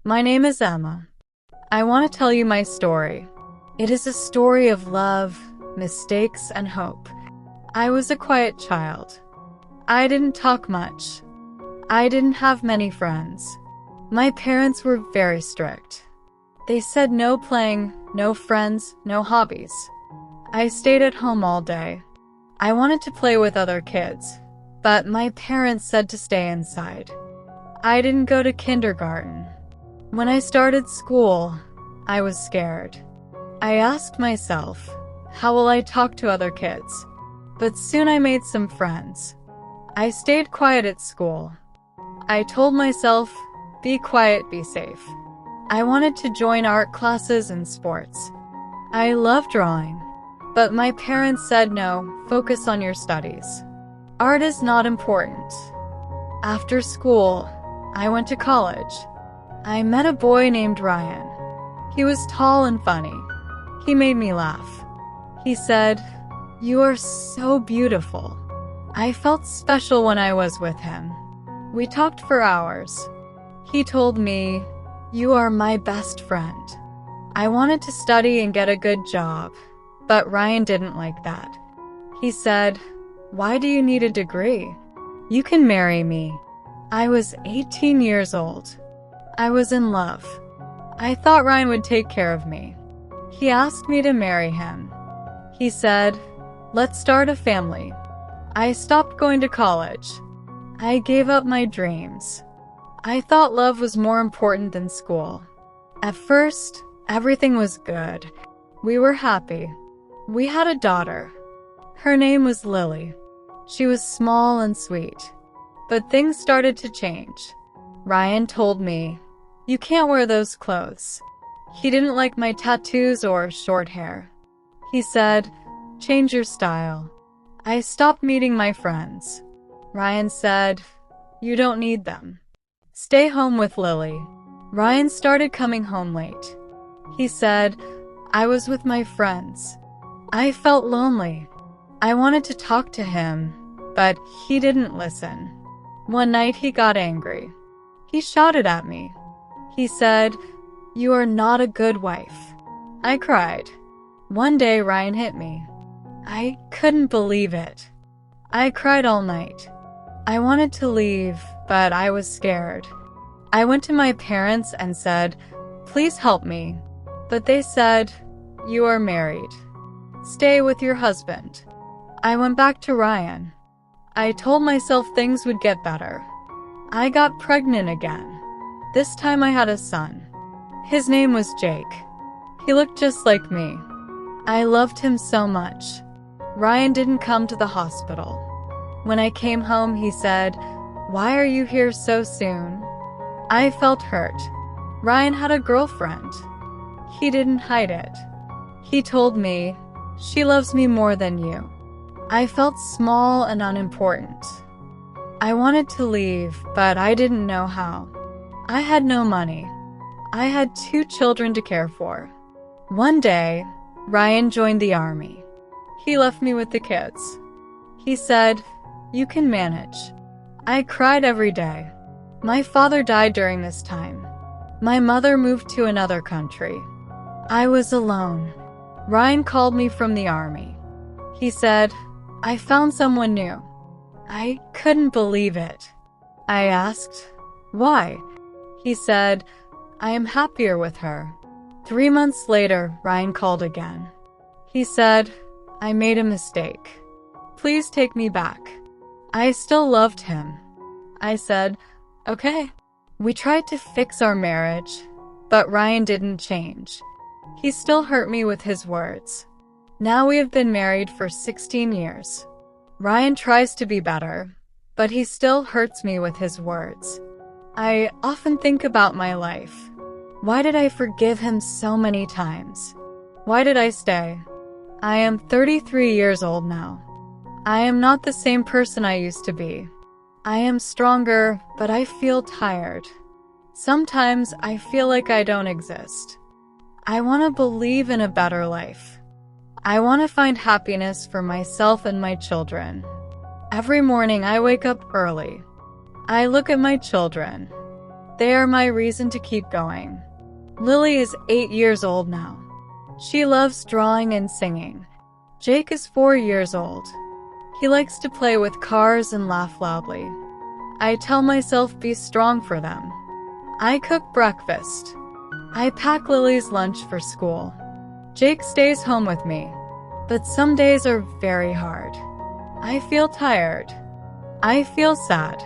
My name is Emma. I want to tell you my story. It is a story of love, mistakes, and hope. I was a quiet child. I didn't talk much. I didn't have many friends. My parents were very strict. They said no playing, no friends, no hobbies. I stayed at home all day. I wanted to play with other kids, but my parents said to stay inside. I didn't go to kindergarten. When I started school, I was scared. I asked myself, how will I talk to other kids? But soon I made some friends. I stayed quiet at school. I told myself, be quiet, be safe. I wanted to join art classes and sports. I love drawing, but my parents said no, focus on your studies. Art is not important. After school, I went to college. I met a boy named Ryan. He was tall and funny. He made me laugh. He said, "You are so beautiful." I felt special when I was with him. We talked for hours. He told me, "You are my best friend." I wanted to study and get a good job, but Ryan didn't like that. He said, "Why do you need a degree? You can marry me." I was 18 years old. I was in love. I thought Ryan would take care of me. He asked me to marry him. He said, "Let's start a family." I stopped going to college. I gave up my dreams. I thought love was more important than school. At first, everything was good. We were happy. We had a daughter. Her name was Lily. She was small and sweet. But things started to change. Ryan told me, "You can't wear those clothes." He didn't like my tattoos or short hair. He said, "Change your style." I stopped meeting my friends. Ryan said, "You don't need them. Stay home with Lily." Ryan started coming home late. He said, "I was with my friends." I felt lonely. I wanted to talk to him, but he didn't listen. One night he got angry. He shouted at me. He said, "You are not a good wife." I cried. One day Ryan hit me. I couldn't believe it. I cried all night. I wanted to leave, but I was scared. I went to my parents and said, "Please help me." But they said, "You are married. Stay with your husband." I went back to Ryan. I told myself things would get better. I got pregnant again. This time I had a son. His name was Jake. He looked just like me. I loved him so much. Ryan didn't come to the hospital. When I came home, he said, "Why are you here so soon?" I felt hurt. Ryan had a girlfriend. He didn't hide it. He told me, "She loves me more than you." I felt small and unimportant. I wanted to leave, but I didn't know how. I had no money. I had 2 children to care for. One day, Ryan joined the army. He left me with the kids. He said, "You can manage." I cried every day. My father died during this time. My mother moved to another country. I was alone. Ryan called me from the army. He said, "I found someone new." I couldn't believe it. I asked, "Why?" He said, "I am happier with her." 3 months later, Ryan called again. He said, "I made a mistake. Please take me back." I still loved him. I said, "Okay." We tried to fix our marriage, but Ryan didn't change. He still hurt me with his words. Now we have been married for 16 years. Ryan tries to be better, but he still hurts me with his words. I often think about my life. Why did I forgive him so many times? Why did I stay? I am 33 years old now. I am not the same person I used to be. I am stronger, but I feel tired. Sometimes I feel like I don't exist. I want to believe in a better life. I want to find happiness for myself and my children. Every morning I wake up early. I look at my children. They are my reason to keep going. Lily is 8 years old now. She loves drawing and singing. Jake is 4 years old. He likes to play with cars and laugh loudly. I tell myself be strong for them. I cook breakfast. I pack Lily's lunch for school. Jake stays home with me. But some days are very hard. I feel tired. I feel sad.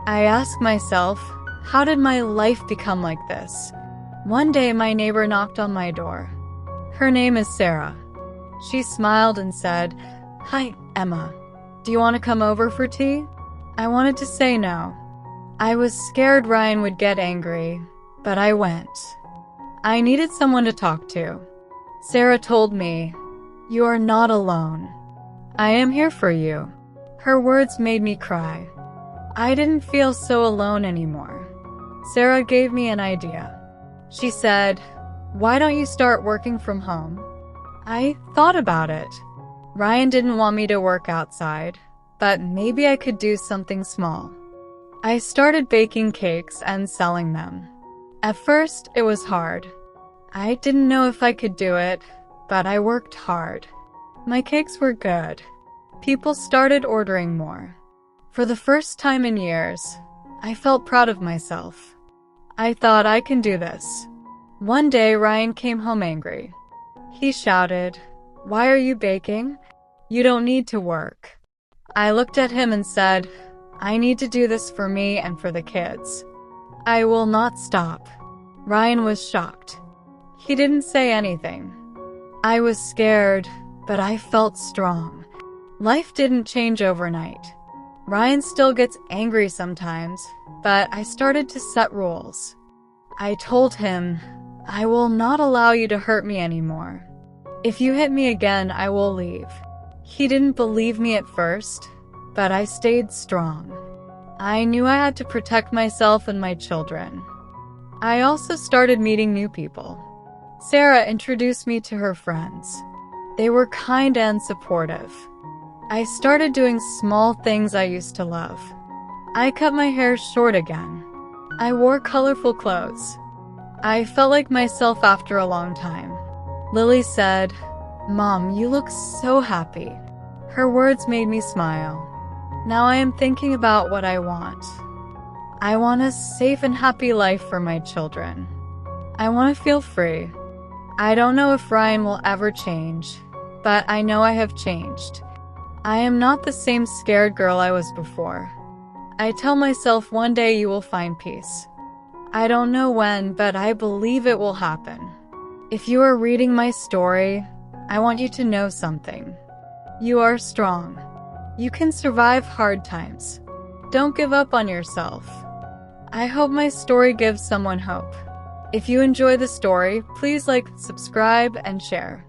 I ask myself, how did my life become like this? One day my neighbor knocked on my door. Her name is Sarah. She smiled and said, "Hi, Emma. Do you want to come over for tea?" I wanted to say no. I was scared Ryan would get angry, but I went. I needed someone to talk to. Sarah told me, "You are not alone. I am here for you." Her words made me cry. I didn't feel so alone anymore. Sarah gave me an idea. She said, "Why don't you start working from home?" I thought about it. Ryan didn't want me to work outside, but maybe I could do something small. I started baking cakes and selling them. At first, it was hard. I didn't know if I could do it, but I worked hard. My cakes were good. People started ordering more. For the first time in years, I felt proud of myself. I thought I can do this. One day, Ryan came home angry. He shouted, "Why are you baking? You don't need to work." I looked at him and said, "I need to do this for me and for the kids. I will not stop." Ryan was shocked. He didn't say anything. I was scared, but I felt strong. Life didn't change overnight. Ryan still gets angry sometimes, but I started to set rules. I told him, "I will not allow you to hurt me anymore. If you hit me again, I will leave." He didn't believe me at first, but I stayed strong. I knew I had to protect myself and my children. I also started meeting new people. Sarah introduced me to her friends. They were kind and supportive. I started doing small things I used to love. I cut my hair short again. I wore colorful clothes. I felt like myself after a long time. Lily said, "Mom, you look so happy." Her words made me smile. Now I am thinking about what I want. I want a safe and happy life for my children. I want to feel free. I don't know if Ryan will ever change, but I know I have changed. I am not the same scared girl I was before. I tell myself one day you will find peace. I don't know when, but I believe it will happen. If you are reading my story, I want you to know something. You are strong. You can survive hard times. Don't give up on yourself. I hope my story gives someone hope. If you enjoy the story, please like, subscribe, and share.